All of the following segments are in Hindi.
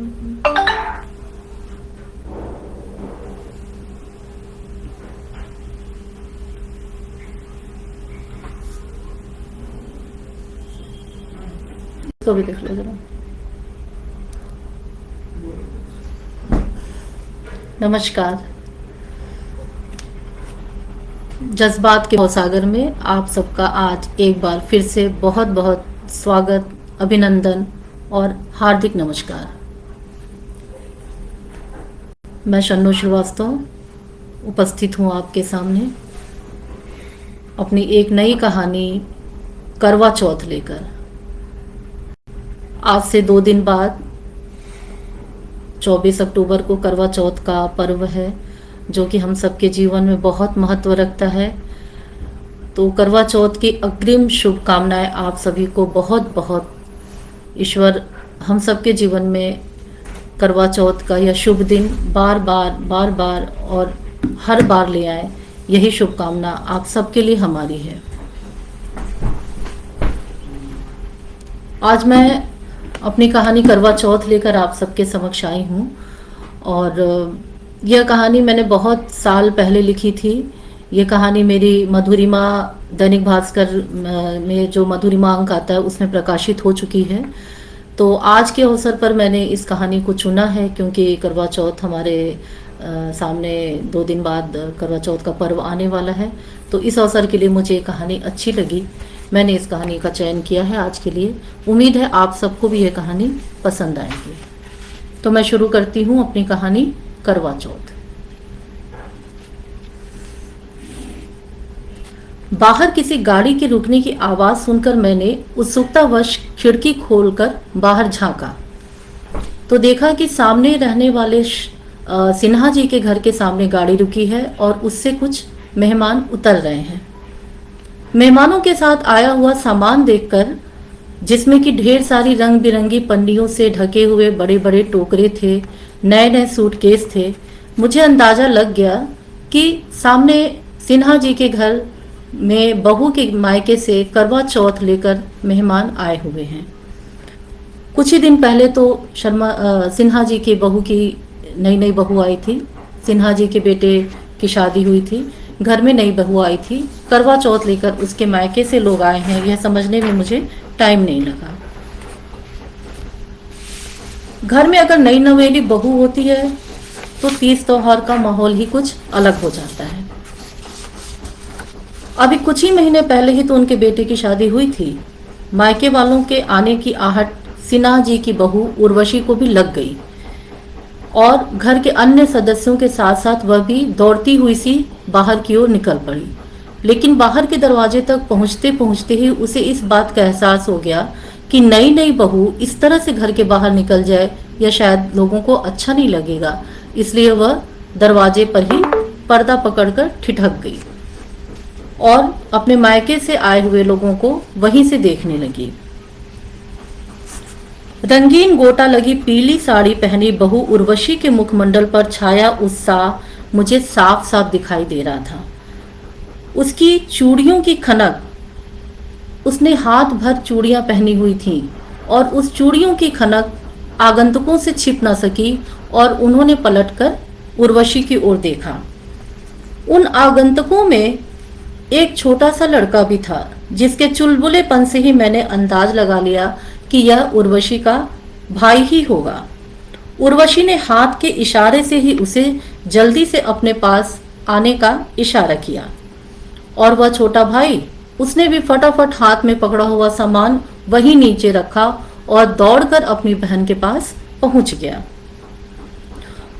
तो भी देख लो जरा। नमस्कार। जज्बात के सागर में आप सबका आज एक बार फिर से बहुत बहुत स्वागत, अभिनंदन और हार्दिक नमस्कार। मैं शन्नु श्रीवास्तव उपस्थित हूँ आपके सामने अपनी एक नई कहानी करवा चौथ लेकर। आज से 2 दिन बाद 24 अक्टूबर को करवा चौथ का पर्व है, जो कि हम सबके जीवन में बहुत महत्व रखता है। तो करवा चौथ की अग्रिम शुभकामनाएं आप सभी को बहुत बहुत। ईश्वर हम सबके जीवन में करवा चौथ का यह शुभ दिन बार बार और हर बार ले आए, यही शुभकामना आप सबके लिए हमारी है। आज मैं अपनी कहानी करवा चौथ लेकर आप सबके समक्ष आई हूँ। और यह कहानी मैंने बहुत साल पहले लिखी थी। ये कहानी मेरी मधुरिमा दैनिक भास्कर में जो मधुरिमा अंक आता है उसमें प्रकाशित हो चुकी है। तो आज के अवसर पर मैंने इस कहानी को चुना है, क्योंकि करवा चौथ हमारे सामने 2 दिन बाद करवा चौथ का पर्व आने वाला है। तो इस अवसर के लिए मुझे ये कहानी अच्छी लगी, मैंने इस कहानी का चयन किया है आज के लिए। उम्मीद है आप सबको भी यह कहानी पसंद आएगी। तो मैं शुरू करती हूँ अपनी कहानी करवा चौथ। बाहर किसी गाड़ी के रुकने की आवाज सुनकर मैंने उत्सुकतावश खिड़की खोलकर बाहर झांका तो देखा कि सामने रहने वाले सिन्हा जी के घर के सामने गाड़ी रुकी है और उससे कुछ मेहमान उतर रहे हैं। मेहमानों के साथ आया हुआ सामान देखकर, जिसमें कि ढेर सारी रंग बिरंगी पन्नियों से ढके हुए बड़े बड़े टोकरे थे, नए नए सूटकेस थे, मुझे अंदाजा लग गया कि सामने सिन्हा जी के घर में बहू के मायके से करवा चौथ लेकर मेहमान आए हुए हैं। कुछ ही दिन पहले तो सिन्हा जी की बहू की नई बहू आई थी। सिन्हा जी के बेटे की शादी हुई थी, घर में नई बहू आई थी। करवा चौथ लेकर उसके मायके से लोग आए हैं, यह समझने में मुझे टाइम नहीं लगा। घर में अगर नई नवेली बहू होती है तो तीज त्योहार का माहौल ही कुछ अलग हो जाता है। अभी कुछ ही महीने पहले ही तो उनके बेटे की शादी हुई थी। मायके वालों के आने की आहट सिन्हा जी की बहू उर्वशी को भी लग गई और घर के अन्य सदस्यों के साथ साथ वह भी दौड़ती हुई सी बाहर की ओर निकल पड़ी। लेकिन बाहर के दरवाजे तक पहुंचते पहुंचते ही उसे इस बात का एहसास हो गया कि नई बहू इस तरह से घर के बाहर निकल जाए या शायद लोगों को अच्छा नहीं लगेगा। इसलिए वह दरवाजे पर ही पर्दा पकड़कर ठिठक गई और अपने मायके से आए हुए लोगों को वहीं से देखने लगी। रंगीन गोटा लगी पीली साड़ी पहनी बहू उर्वशी के मुखमंडल पर छाया उत्साह मुझे साफ साफ दिखाई दे रहा था। उसकी चूड़ियों की खनक, उसने हाथ भर चूड़ियां पहनी हुई थीं और उस चूड़ियों की खनक आगंतुकों से छिप न सकी और उन्होंने पलटकर उर्वशी की ओर देखा। उन आगंतुकों में एक छोटा सा लड़का भी था, जिसके चुलबुलेपन से ही मैंने अंदाज लगा लिया कि यह उर्वशी का भाई ही होगा। उर्वशी ने हाथ के इशारे से ही उसे जल्दी से अपने पास आने का इशारा किया और वह छोटा भाई, उसने भी फटाफट हाथ में पकड़ा हुआ सामान वहीं नीचे रखा और दौड़कर अपनी बहन के पास पहुंच गया।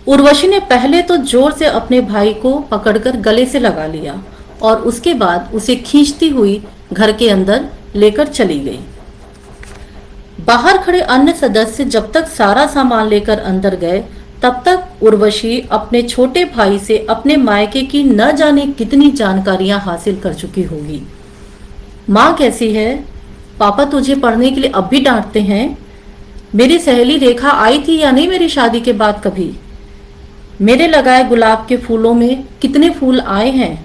उर्वशी ने पहले तो जोर से अपने भाई को पकड़कर गले से लगा लिया और उसके बाद उसे खींचती हुई घर के अंदर लेकर चली गई। बाहर खड़े अन्य सदस्य जब तक सारा सामान लेकर अंदर गए, तब तक उर्वशी अपने छोटे भाई से अपने मायके की न जाने कितनी जानकारियां हासिल कर चुकी होगी। माँ कैसी है, पापा तुझे पढ़ने के लिए अब भी डांटते हैं, मेरी सहेली रेखा आई थी या नहीं मेरी शादी के बाद कभी, मेरे लगाए गुलाब के फूलों में कितने फूल आए हैं,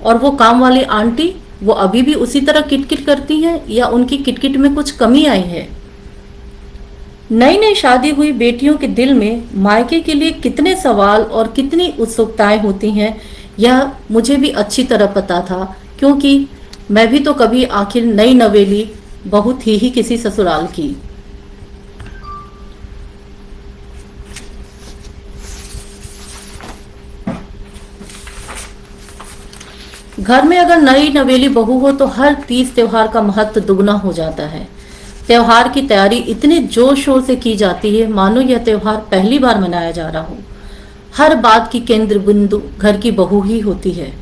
और वो काम वाली आंटी वो अभी भी उसी तरह किटकिट करती हैं या उनकी किटकिट में कुछ कमी आई है। नई नई शादी हुई बेटियों के दिल में मायके के लिए कितने सवाल और कितनी उत्सुकताएं होती हैं, यह मुझे भी अच्छी तरह पता था, क्योंकि मैं भी तो कभी आखिर नई नवेली बहू थी ही किसी ससुराल की। घर में अगर नई नवेली बहू हो तो हर तीज त्योहार का महत्व दुगना हो जाता है। त्योहार की तैयारी इतने जोर शोर से की जाती है मानो यह त्योहार पहली बार मनाया जा रहा हो। हर बात की केंद्र बिंदु घर की बहू ही होती है।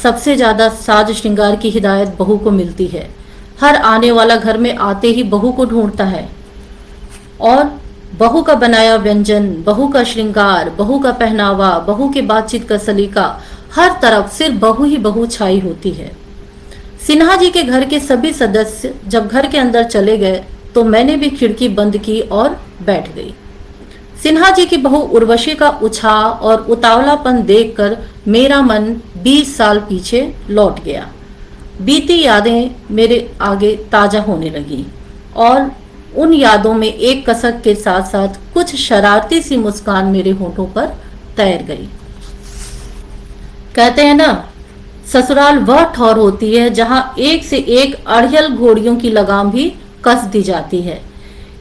सबसे ज्यादा साज श्रृंगार की हिदायत बहू को मिलती है। हर आने वाला घर में आते ही बहू को ढूंढता है और बहू का बनाया व्यंजन, बहू का श्रृंगार, बहू का पहनावा, बहू के बातचीत का सलीका, हर तरफ सिर्फ बहू ही बहू छाई होती है। सिन्हा जी के घर के सभी सदस्य जब घर के अंदर चले गए तो मैंने भी खिड़की बंद की और बैठ गई। सिन्हा जी की बहू उर्वशी का उछाह और उतावलापन देखकर मेरा मन 20 साल पीछे लौट गया। बीती यादें मेरे आगे ताजा होने लगी और उन यादों में एक कसक के साथ साथ कुछ शरारती सी मुस्कान मेरे होठों पर तैर गई। कहते हैं ना, ससुराल वह ठौर होती है जहां एक से एक अड़ियल घोड़ियों की लगाम भी कस दी जाती है।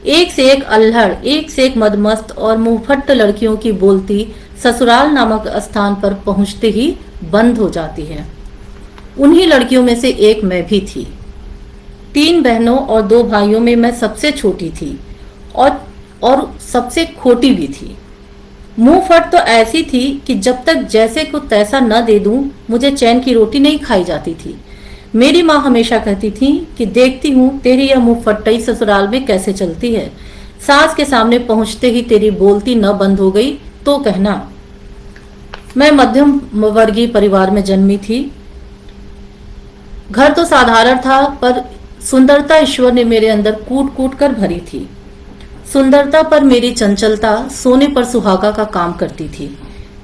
एक से एक अल्हड़, एक से एक मदमस्त और मुंहफट लड़कियों की बोलती ससुराल नामक स्थान पर पहुंचते ही बंद हो जाती है। उन्हीं लड़कियों में से एक मैं भी थी। 3 बहनों और 2 भाइयों में मैं सबसे छोटी थी और सबसे खोटी भी थी। मुंह फट तो ऐसी थी कि जब तक जैसे को तैसा न दे दूं मुझे चैन की रोटी नहीं खाई जाती थी। मेरी माँ हमेशा कहती थी कि देखती हूँ तेरी यह मुंह फट्टई ससुराल में कैसे चलती है। सास के सामने पहुंचते ही तेरी बोलती न बंद हो गई तो कहना। मैं मध्यम वर्गीय परिवार में जन्मी थी। घर तो साधारण था पर सुंदरता ईश्वर ने मेरे अंदर कूट कूट कर भरी थी। सुंदरता पर मेरी चंचलता सोने पर सुहागा का काम करती थी।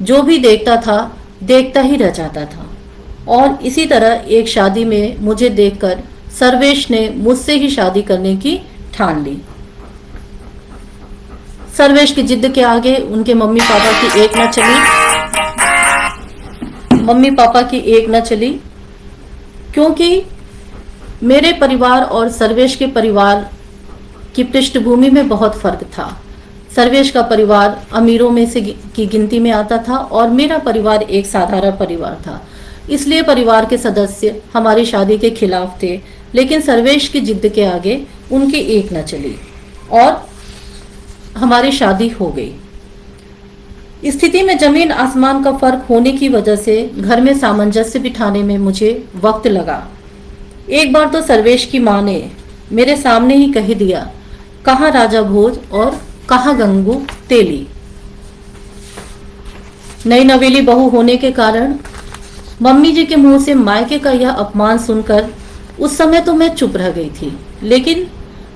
जो भी देखता था देखता ही रह जाता था। और इसी तरह एक शादी में मुझे देखकर सर्वेश ने मुझसे ही शादी करने की ठान ली। सर्वेश की जिद के आगे उनके मम्मी पापा की एक न चली, क्योंकि मेरे परिवार और सर्वेश के परिवार की पृष्ठभूमि में बहुत फर्क था। सर्वेश का परिवार अमीरों में से की गिनती में आता था और मेरा परिवार एक साधारण परिवार था। इसलिए परिवार के सदस्य हमारी शादी के खिलाफ थे, लेकिन सर्वेश की जिद के आगे उनकी एक न चली और हमारी शादी हो गई। स्थिति में जमीन आसमान का फर्क होने की वजह से घर में सामंजस्य बिठाने में मुझे वक्त लगा। एक बार तो सर्वेश की माँ ने मेरे सामने ही कह दिया, कहाँ राजा भोज और कहाँ गंगू तेली। नई नवेली बहू होने के कारण मम्मी जी के मुंह से मायके का यह अपमान सुनकर उस समय तो मैं चुप रह गई थी, लेकिन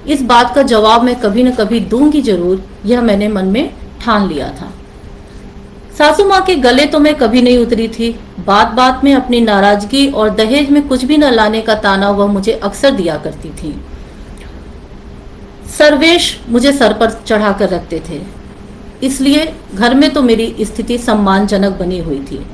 इस बात का जवाब मैं कभी न कभी दूंगी जरूर, यह मैंने मन में ठान लिया था। सासू माँ के गले तो मैं कभी नहीं उतरी थी। बात बात में अपनी नाराजगी और दहेज में कुछ भी न लाने का ताना वह मुझे अक्सर दिया करती थी। सर्वेश मुझे सर पर चढ़ा कर रखते थे, इसलिए घर में तो मेरी स्थिति सम्मानजनक बनी हुई थी।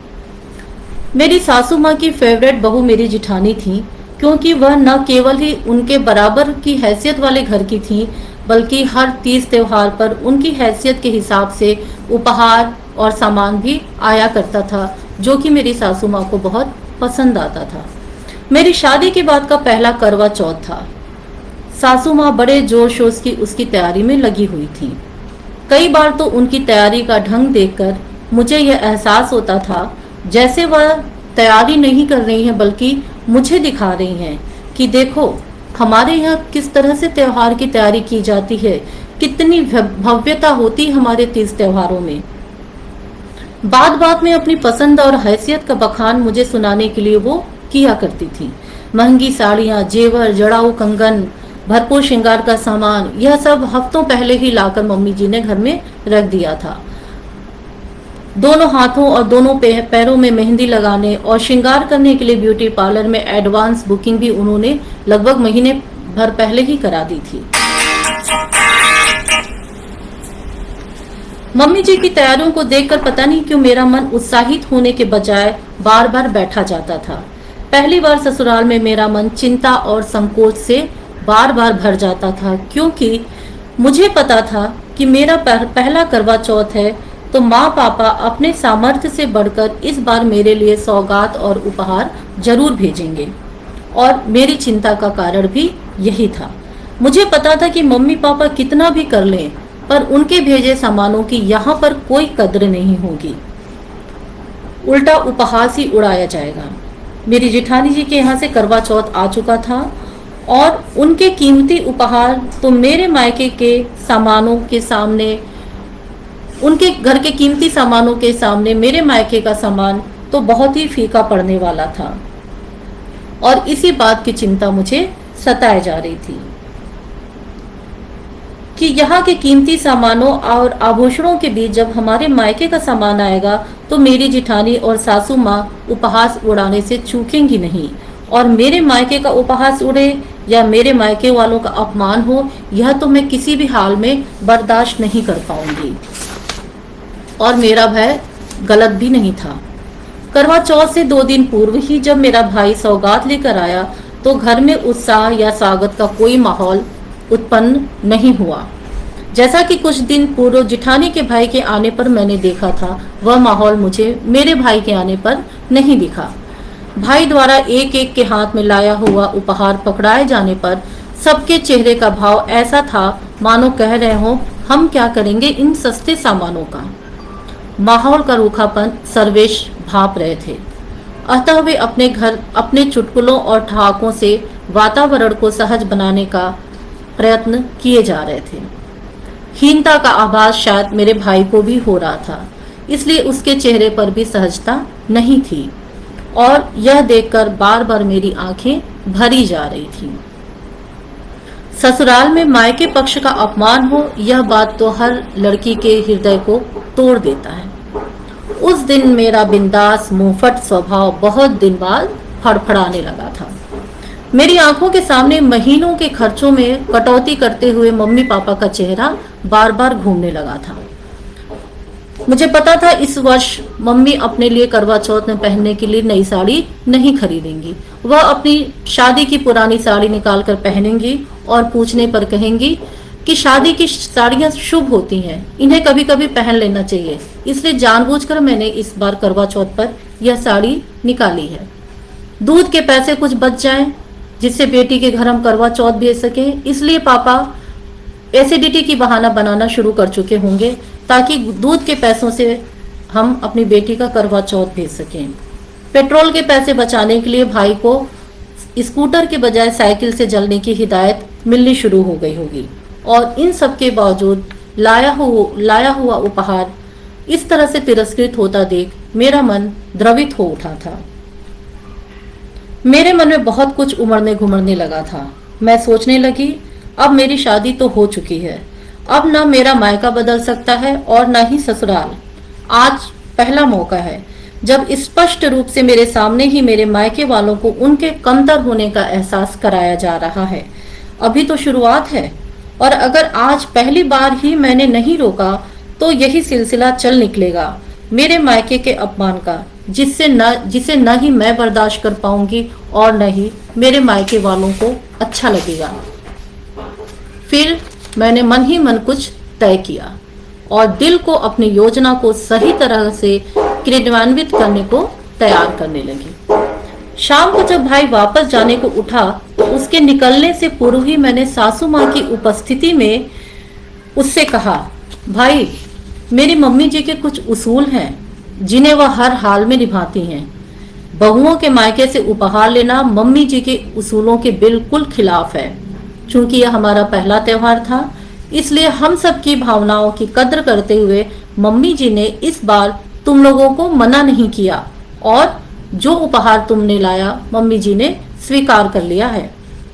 मेरी सासू माँ की फेवरेट बहू मेरी जिठानी थी, क्योंकि वह न केवल ही उनके बराबर की हैसियत वाले घर की थी, बल्कि हर तीज त्योहार पर उनकी हैसियत के हिसाब से उपहार और सामान भी आया करता था, जो कि मेरी सासू माँ को बहुत पसंद आता था। मेरी शादी के बाद का पहला करवा चौथ था। सासू माँ बड़े जोर शोर की उसकी तैयारी में लगी हुई थी। कई बार तो उनकी तैयारी का ढंग देखकर मुझे यह एहसास होता था जैसे वह तैयारी नहीं कर रही हैं बल्कि मुझे दिखा रही हैं कि देखो हमारे यहाँ किस तरह से त्योहार की तैयारी की जाती है, कितनी भव्यता होती है हमारे तीज त्योहारों में। बात बात में अपनी पसंद और हैसियत का बखान मुझे सुनाने के लिए वो किया करती थी। महंगी साड़ियाँ, जेवर, जड़ाऊ कंगन, भरपूर श्रृंगार का सामान, यह सब हफ्तों पहले ही लाकर मम्मी जी ने घर में रख दिया था। दोनों हाथों और दोनों पैरों में मेहंदी लगाने और श्रृंगार करने के लिए ब्यूटी पार्लर में एडवांस बुकिंग भी उन्होंने लगभग महीने भर पहले ही करा दी थी। मम्मी जी की तैयारियों को देखकर पता नहीं क्यों मेरा मन उत्साहित होने के बजाय बार बार बैठा जाता था। पहली बार ससुराल में मेरा मन चिंता और संकोच से बार बार भर जाता था, क्योंकि मुझे पता था कि मेरा पहला करवा चौथ है, तो माँ पापा अपने सामर्थ्य से बढ़कर इस बार मेरे लिए सौगात और उपहार जरूर भेजेंगे। और मेरी चिंता का कारण भी यही था। मुझे पता था कि मम्मी पापा कितना भी कर लें, पर उनके भेजे सामानों की यहाँ पर कोई कद्र नहीं होगी, उल्टा उपहास ही उड़ाया जाएगा। मेरी जेठानी जी के यहाँ से करवा चौथ आ चुका था और उनके कीमती उपहार तो मेरे मायके के सामानों के सामने, उनके घर के कीमती सामानों के सामने मेरे मायके का सामान तो बहुत ही फीका पड़ने वाला था। और इसी बात की चिंता मुझे सताए जा रही थी कि यहाँ के कीमती सामानों और आभूषणों के बीच जब हमारे मायके का सामान आएगा तो मेरी जिठानी और सासू माँ उपहास उड़ाने से चूकेंगी नहीं, और मेरे मायके का उपहास उड़े या मेरे मायके वालों का अपमान हो, यह तो मैं किसी भी हाल में बर्दाश्त नहीं कर पाऊंगी। और मेरा भय गलत भी नहीं था। करवा चौथ से 2 दिन पूर्व ही जब मेरा भाई सौगात लेकर आया तो घर में उत्साह या स्वागत का कोई माहौल उत्पन्न नहीं हुआ। जैसा कि कुछ दिन पूर्व जिठानी के भाई के आने पर मैंने देखा था, वह माहौल मुझे मेरे भाई के आने पर नहीं दिखा। भाई द्वारा एक एक के हाथ में लाया हुआ उपहार पकड़ाए जाने पर सबके चेहरे का भाव ऐसा था मानो कह रहे हो, हम क्या करेंगे इन सस्ते सामानों का। माहौल का रूखापन सर्वेश भाप रहे थे, अतः वे अपने घर अपने चुटकुलों और ठहाकों से वातावरण को सहज बनाने का प्रयत्न किए जा रहे थे। हीनता का आभास शायद मेरे भाई को भी हो रहा था, इसलिए उसके चेहरे पर भी सहजता नहीं थी और यह देखकर बार बार मेरी आंखें भरी जा रही थी। ससुराल में मायके पक्ष का अपमान हो, यह बात तो हर लड़की के हृदय को तोड़ देता है। उस दिन मेरा बिंदास मुंहफट स्वभाव बहुत दिन बाद फड़फड़ाने लगा था। मेरी आंखों के सामने महीनों के खर्चों में कटौती करते हुए मम्मी पापा का चेहरा बार बार घूमने लगा था। मुझे पता था इस वर्ष मम्मी अपने लिए करवा चौथ में पहनने के लिए नई साड़ी नहीं खरीदेंगी। वह अपनी शादी की पुरानी साड़ी निकाल कर पहनेंगी और पूछने पर कहेंगी कि शादी की साड़ियां शुभ होती हैं, इन्हें कभी कभी पहन लेना चाहिए। इसलिए जानबूझकर मैंने इस बार करवा चौथ पर यह साड़ी निकाली है। दूध के पैसे कुछ बच जाएं, जिससे बेटी के घर हम करवा चौथ भेज सके। इसलिए पापा एसिडिटी की बहाना बनाना शुरू कर चुके होंगे ताकि दूध के पैसों से हम अपनी बेटी का करवा चौथ भेज सकें। पेट्रोल के पैसे बचाने के लिए भाई को स्कूटर के बजाय साइकिल से चलने की हिदायत मिलनी शुरू हो गई होगी। और इन सब के बावजूद लाया हुआ उपहार इस तरह से तिरस्कृत होता देख मेरा मन द्रवित हो उठा था। मेरे मन में बहुत कुछ उमड़ने घुमड़ने लगा था। मैं सोचने लगी, अब मेरी शादी तो हो चुकी है, अब ना मेरा मायका बदल सकता है और ना ही ससुराल। आज पहला मौका है जब स्पष्ट रूप से मेरे सामने ही मेरे मायके वालों को उनके कमतर होने का एहसास कराया जा रहा है। अभी तो शुरुआत है, और अगर आज पहली बार ही मैंने नहीं रोका तो यही सिलसिला चल निकलेगा मेरे मायके के अपमान का, जिसे न ही मैं बर्दाश्त कर पाऊंगी और न ही मेरे मायके वालों को अच्छा लगेगा। फिर मैंने मन ही मन कुछ तय किया और दिल को अपनी योजना को सही तरह से क्रियान्वित करने को तैयार करने लगी। शाम को जब भाई वापस जाने को उठा तो उसके निकलने से पूर्व ही मैंने सासू माँ की उपस्थिति में उससे कहा, भाई मेरी मम्मी जी के कुछ उसूल हैं जिन्हें वह हर हाल में निभाती हैं। बहुओं के मायके से उपहार लेना मम्मी जी के उसूलों के बिल्कुल खिलाफ है। चूंकि यह हमारा पहला त्योहार था, इसलिए हम सब की भावनाओं की कद्र करते हुए मम्मी जी ने इस बार तुम लोगों को मना नहीं किया और जो उपहार तुमने लाया मम्मी जी ने स्वीकार कर लिया है।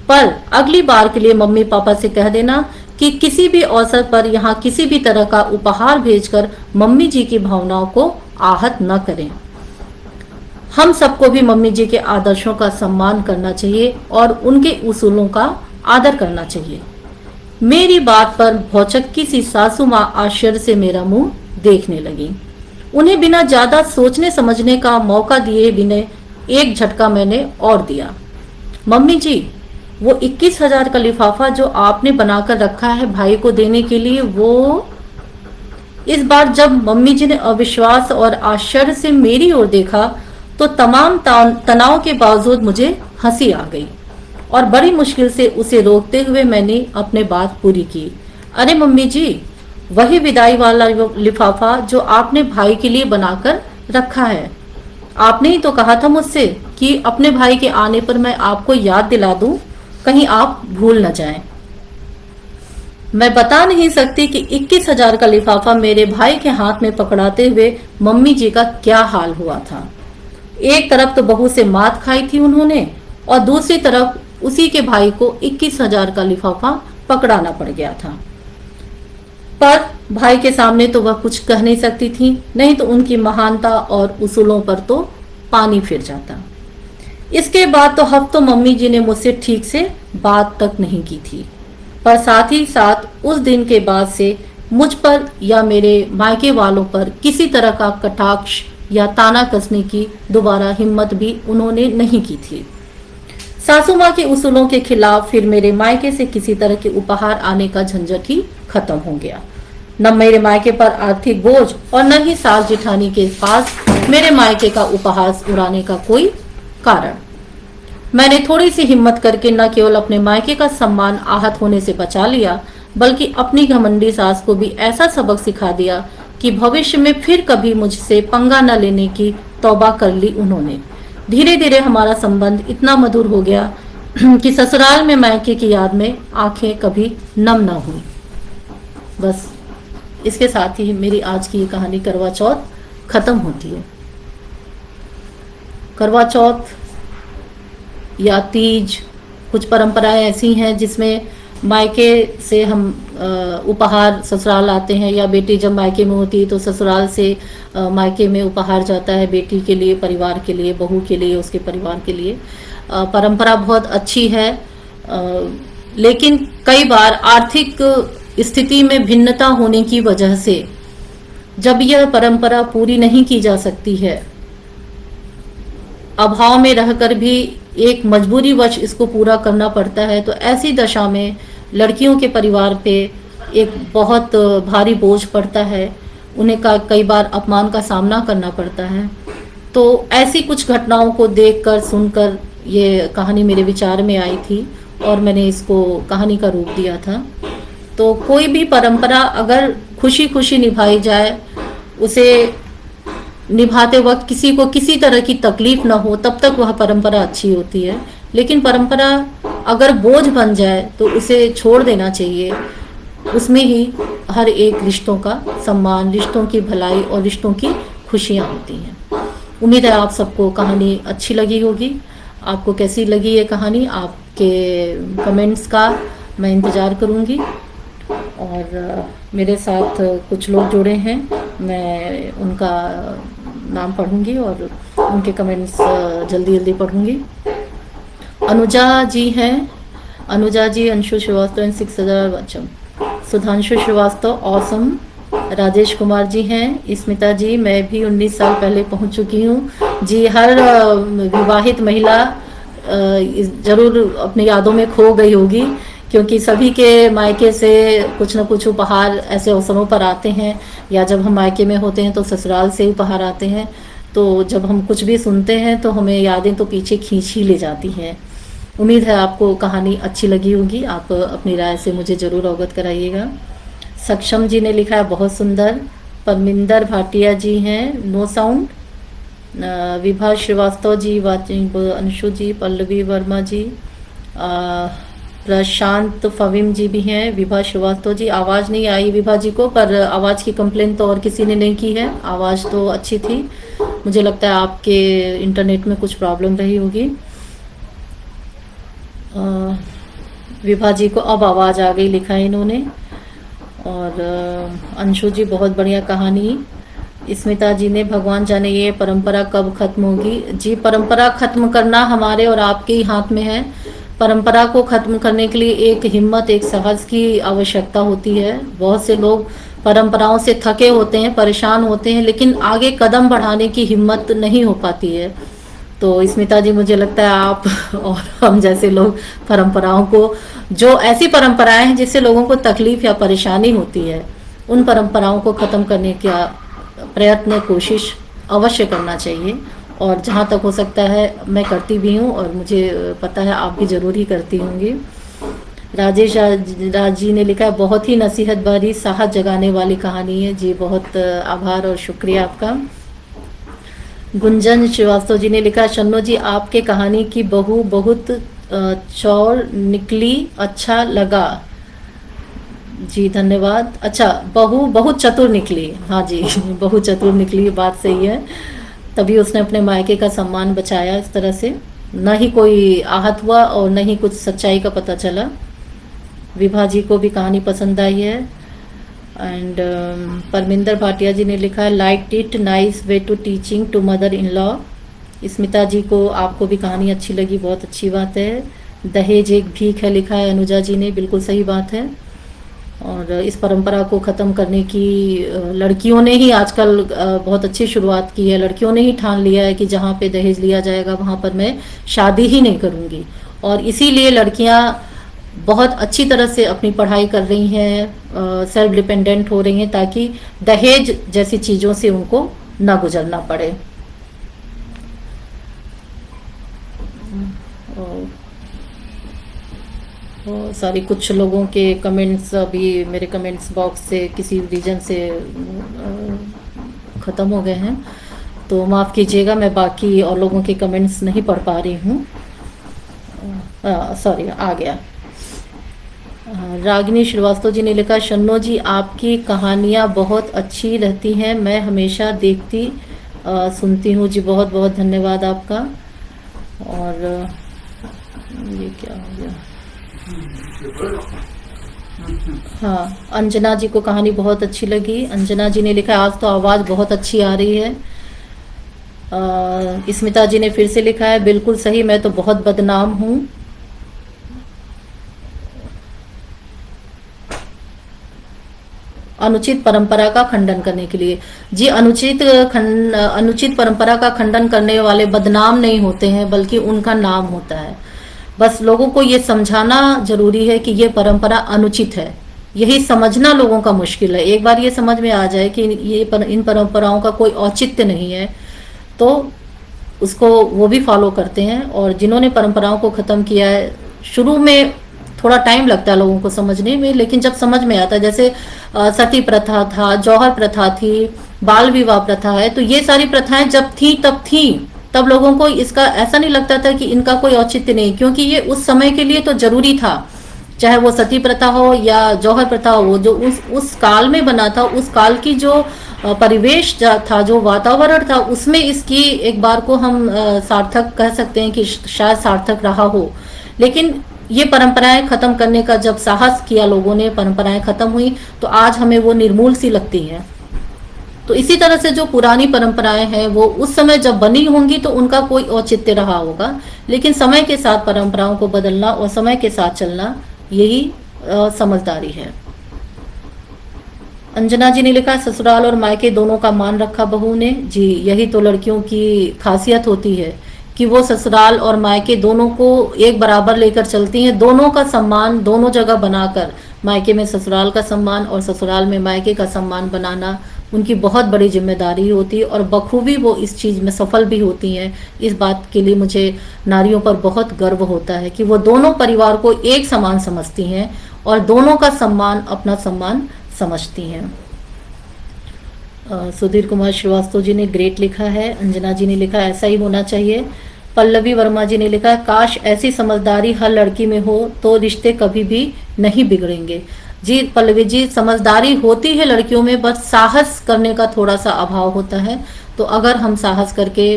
पर अगली बार के लिए मम्मी पापा से कह देना कि किसी भी अवसर पर यहाँ किसी भी तरह का उपहार भेजकर मम्मी जी की भावनाओं को आहत न करें। हम सबको भी मम्मी जी के आदर्शों का सम्मान करना चाहिए और उनके उसूलों का आदर करना चाहिए। मेरी बात पर भौचक्की सी सासू माँ आश्चर्य से मेरा मुंह देखने लगी। उन्हें बिना ज्यादा सोचने समझने का मौका दिए बिना एक झटका मैंने और दिया। मम्मी जी, वो 21,000 का लिफाफा जो आपने बनाकर रखा है भाई को देने के लिए, वो। इस बार जब मम्मी जी ने अविश्वास और आश्चर्य से मेरी ओर देखा तो तमाम तनाव के बावजूद मुझे हंसी आ गई और बड़ी मुश्किल से उसे रोकते हुए मैंने अपने बात पूरी की। अरे मम्मी जी, वही विदाई वाला लिफाफा जो आपने भाई के लिए बनाकर रखा है। आपने ही तो कहा था मुझसे कि अपने भाई के आने पर मैं आपको याद दिला दूं, कहीं आप भूल न जाएं। मैं बता नहीं सकती कि 21,000 का लिफाफा मेरे भाई के हाथ में पकड़ाते हुए मम्मी जी का क्या हाल हुआ था। एक तरफ तो बहू से मात खाई थी उन्होंने और दूसरी तरफ उसी के भाई को 21,000 का लिफाफा पकड़ाना पड़ गया था। पर भाई के सामने तो वह कुछ कह नहीं सकती थी, नहीं तो उनकी महानता और उसूलों पर तो पानी फिर जाता। इसके बाद तो हफ्तों मम्मी जी ने मुझसे ठीक से बात तक नहीं की थी, पर साथ ही साथ उस दिन के बाद से मुझ पर या मेरे मायके वालों पर किसी तरह का कटाक्ष या ताना कसने की दोबारा हिम्मत भी उन्होंने नहीं की थी। सासू माँ के उसूलों के खिलाफ फिर मेरे मायके से किसी तरह के उपहार आने का झंझट ही खत्म हो गया। न मेरे मायके पर आर्थिक बोझ और न ही सास जिठानी के पास मेरे मायके का उपहास उड़ाने का कोई कारण। मैंने थोड़ी सी हिम्मत करके न केवल अपने मायके का सम्मान आहत होने से बचा लिया, बल्कि अपनी घमंडी सास को भी ऐसा सबक सिखा दिया कि भविष्य में फिर कभी मुझसे पंगा न लेने की तौबा कर ली उन्होंने। धीरे धीरे हमारा संबंध इतना मधुर हो गया कि ससुराल में मायके की याद में आंखें कभी नम न हुई। बस इसके साथ ही मेरी आज की ये कहानी करवा चौथ खत्म होती है। करवा चौथ या तीज, कुछ परंपराएं ऐसी हैं जिसमें मायके से हम उपहार ससुराल आते हैं, या बेटी जब मायके में होती है तो ससुराल से मायके में उपहार जाता है बेटी के लिए, परिवार के लिए, बहू के लिए, उसके परिवार के लिए। परंपरा बहुत अच्छी है, लेकिन कई बार आर्थिक स्थिति में भिन्नता होने की वजह से जब यह परंपरा पूरी नहीं की जा सकती है, अभाव में रहकर भी एक मजबूरी वश इसको पूरा करना पड़ता है, तो ऐसी दशा में लड़कियों के परिवार पे एक बहुत भारी बोझ पड़ता है। उन्हें कई बार अपमान का सामना करना पड़ता है। तो ऐसी कुछ घटनाओं को देखकर सुनकर ये कहानी मेरे विचार में आई थी और मैंने इसको कहानी का रूप दिया था। तो कोई भी परंपरा अगर खुशी खुशी निभाई जाए, उसे निभाते वक्त किसी को किसी तरह की तकलीफ ना हो, तब तक वह परंपरा अच्छी होती है। लेकिन परंपरा अगर बोझ बन जाए तो उसे छोड़ देना चाहिए। उसमें ही हर एक रिश्तों का सम्मान, रिश्तों की भलाई और रिश्तों की खुशियाँ होती हैं। उम्मीद है आप सबको कहानी अच्छी लगी होगी। आपको कैसी लगी ये कहानी, आपके कमेंट्स का मैं इंतज़ार करूँगी। और मेरे साथ कुछ लोग जुड़े हैं, मैं उनका नाम पढ़ूंगी और उनके कमेंट्स जल्दी जल्दी पढ़ूंगी। अनुजा जी हैं, अनुजा जी, अंशु श्रीवास्तव एंड 6000 बच्चम, सुधांशु श्रीवास्तव ऑसम, राजेश कुमार जी हैं, स्मिता जी, मैं भी 19 साल पहले पहुंच चुकी हूं जी। हर विवाहित महिला जरूर अपनी यादों में खो गई होगी, क्योंकि सभी के मायके से कुछ न कुछ उपहार ऐसे अवसरों पर आते हैं, या जब हम मायके में होते हैं तो ससुराल से उपहार आते हैं। तो जब हम कुछ भी सुनते हैं तो हमें यादें तो पीछे खींच ही ले जाती हैं। उम्मीद है आपको कहानी अच्छी लगी होगी। आप अपनी राय से मुझे ज़रूर अवगत कराइएगा। सक्षम जी ने लिखा है बहुत सुंदर। परमिंदर भाटिया जी हैं, नो साउंड। विभा श्रीवास्तव जी, अंशु जी, पल्लवी वर्मा जी, प्रशांत फवीम जी भी हैं, विभा श्रीवास्तव जी। आवाज़ नहीं आई विभा जी को, पर आवाज़ की कंप्लेन तो और किसी ने नहीं की है। आवाज़ तो अच्छी थी। मुझे लगता है आपके इंटरनेट में कुछ प्रॉब्लम रही होगी। विभा जी को अब आवाज़ आ गई, लिखा है इन्होंने। और अंशु जी, बहुत बढ़िया कहानी। स्मिता जी ने, भगवान जाने ये परंपरा कब खत्म होगी। जी, परंपरा खत्म करना हमारे और आपके ही हाथ में है। परंपरा को खत्म करने के लिए एक हिम्मत, एक साहस की आवश्यकता होती है। बहुत से लोग परंपराओं से थके होते हैं, परेशान होते हैं, लेकिन आगे कदम बढ़ाने की हिम्मत नहीं हो पाती है। तो स्मिता जी, मुझे लगता है आप और हम जैसे लोग परंपराओं को, जो ऐसी परंपराएं हैं जिससे लोगों को तकलीफ या परेशानी होती है, उन परंपराओं को ख़त्म करने का प्रयत्न, कोशिश अवश्य करना चाहिए। और जहाँ तक हो सकता है मैं करती भी हूँ, और मुझे पता है आप भी ज़रूर ही करती होंगी। राजेश राज जी ने लिखा है, बहुत ही नसीहत भरी, साहस जगाने वाली कहानी है जी। बहुत आभार और शुक्रिया आपका। गुंजन श्रीवास्तव जी ने लिखा, शन्नो जी आपके कहानी की बहू बहुत चौर निकली, अच्छा लगा जी, धन्यवाद। अच्छा, बहू बहुत चतुर निकली, हाँ जी बहुत चतुर निकली, बात सही है। तभी उसने अपने मायके का सम्मान बचाया इस तरह से, न ही कोई आहत हुआ और न ही कुछ सच्चाई का पता चला। विभा जी को भी कहानी पसंद आई है। एंड परमिंदर भाटिया जी ने लिखा है, like it, nice way to teaching to mother in law. Smita ji को, आपको भी कहानी अच्छी लगी, बहुत अच्छी बात है। दहेज एक भीख है, लिखा है अनुजा जी ने, बिल्कुल सही बात है। और इस परंपरा को ख़त्म करने की लड़कियों ने ही आजकल बहुत अच्छी शुरुआत की है। लड़कियों ने ही ठान लिया है कि जहाँ पे दहेज लिया जाएगा वहाँ पर मैं शादी ही नहीं करूँगी। और इसीलिए लड़कियाँ बहुत अच्छी तरह से अपनी पढ़ाई कर रही हैं, सेल्फ डिपेंडेंट हो रही हैं, ताकि दहेज जैसी चीज़ों से उनको ना गुजरना पड़े। सॉरी, कुछ लोगों के कमेंट्स अभी मेरे कमेंट्स बॉक्स से किसी रीजन से ख़त्म हो गए हैं, तो माफ़ कीजिएगा, मैं बाकी और लोगों के कमेंट्स नहीं पढ़ पा रही हूँ। सॉरी, आ गया। रागिनी श्रीवास्तव जी ने लिखा, शन्नो जी आपकी कहानियाँ बहुत अच्छी रहती हैं, मैं हमेशा देखती सुनती हूँ जी। बहुत बहुत धन्यवाद आपका। और ये क्या हो गया, हाँ, अंजना जी को कहानी बहुत अच्छी लगी। अंजना जी ने लिखा, आज तो आवाज़ बहुत अच्छी आ रही है। स्मिता जी ने फिर से लिखा है, बिल्कुल सही, मैं तो बहुत बदनाम हूँ। अनुचित परंपरा का खंडन करने के लिए जी, अनुचित परंपरा का खंडन करने वाले बदनाम नहीं होते हैं, बल्कि उनका नाम होता है। बस लोगों को ये समझाना जरूरी है कि ये परंपरा अनुचित है, यही समझना लोगों का मुश्किल है। एक बार ये समझ में आ जाए कि इन परंपराओं का कोई औचित्य नहीं है, तो उसको वो भी फॉलो करते हैं। और जिन्होंने परंपराओं को ख़त्म किया है, शुरू में थोड़ा टाइम लगता है लोगों को समझने में, लेकिन जब समझ में आता है, जैसे सती प्रथा था, जौहर प्रथा थी, बाल विवाह प्रथा है, तो ये सारी प्रथाएं जब थी तब लोगों को इसका ऐसा नहीं लगता था कि इनका कोई औचित्य नहीं, क्योंकि ये उस समय के लिए तो जरूरी था। चाहे वो सती प्रथा हो या जौहर प्रथा हो, जो उस काल में बना था, उस काल की जो परिवेश था, जो वातावरण था, उसमें इसकी एक बार को हम सार्थक कह सकते हैं कि शायद सार्थक रहा हो। लेकिन ये परंपराएं खत्म करने का जब साहस किया लोगों ने, परंपराएं खत्म हुई, तो आज हमें वो निर्मूल सी लगती हैं। तो इसी तरह से जो पुरानी परंपराएं हैं, वो उस समय जब बनी होंगी तो उनका कोई औचित्य रहा होगा, लेकिन समय के साथ परंपराओं को बदलना और समय के साथ चलना, यही समझदारी है। अंजना जी ने लिखा, ससुराल और मायके दोनों का मान रखा बहू ने जी। यही तो लड़कियों की खासियत होती है कि वो ससुराल और मायके दोनों को एक बराबर लेकर चलती हैं, दोनों का सम्मान दोनों जगह बनाकर, मायके में ससुराल का सम्मान और ससुराल में मायके का सम्मान बनाना उनकी बहुत बड़ी जिम्मेदारी होती है, और बखूबी वो इस चीज़ में सफल भी होती हैं। इस बात के लिए मुझे नारियों पर बहुत गर्व होता है कि वो दोनों परिवार को एक समान समझती हैं और दोनों का सम्मान अपना सम्मान समझती हैं। सुधीर कुमार श्रीवास्तव जी ने ग्रेट लिखा है। अंजना जी ने लिखा, ऐसा ही होना चाहिए। पल्लवी वर्मा जी ने लिखा, काश ऐसी समझदारी हर लड़की में हो तो रिश्ते कभी भी नहीं बिगड़ेंगे। जी पल्लवी जी, समझदारी होती है लड़कियों में, बस साहस करने का थोड़ा सा अभाव होता है। तो अगर हम साहस करके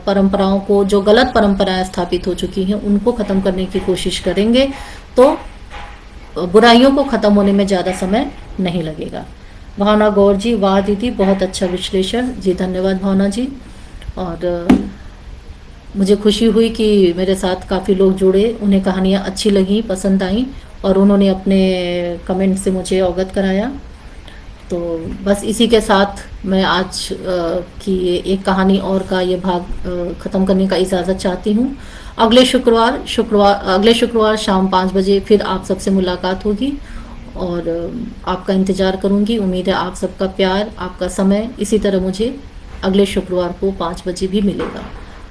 परंपराओं को, जो गलत परंपराएं स्थापित हो चुकी हैं, उनको ख़त्म करने की कोशिश करेंगे तो बुराइयों को ख़त्म होने में ज़्यादा समय नहीं लगेगा। भावना गौर जी, वाह दीदी, बहुत अच्छा विश्लेषण जी, धन्यवाद भावना जी। और मुझे खुशी हुई कि मेरे साथ काफ़ी लोग जुड़े, उन्हें कहानियाँ अच्छी लगी, पसंद आई, और उन्होंने अपने कमेंट से मुझे अवगत कराया। तो बस इसी के साथ मैं आज की ये एक कहानी और का ये भाग ख़त्म करने का इजाज़त चाहती हूँ। अगले शुक्रवार शाम 5 बजे फिर आप सबसे मुलाकात होगी और आपका इंतज़ार करूँगी। उम्मीद है आप सबका प्यार, आपका समय इसी तरह मुझे अगले शुक्रवार को 5 बजे भी मिलेगा।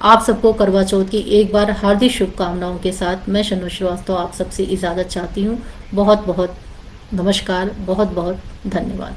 आप सबको करवा चौथ की एक बार हार्दिक शुभकामनाओं के साथ मैं शनु श्रीवास्तव आप सबसे इजाज़त चाहती हूँ। बहुत बहुत नमस्कार, बहुत बहुत धन्यवाद।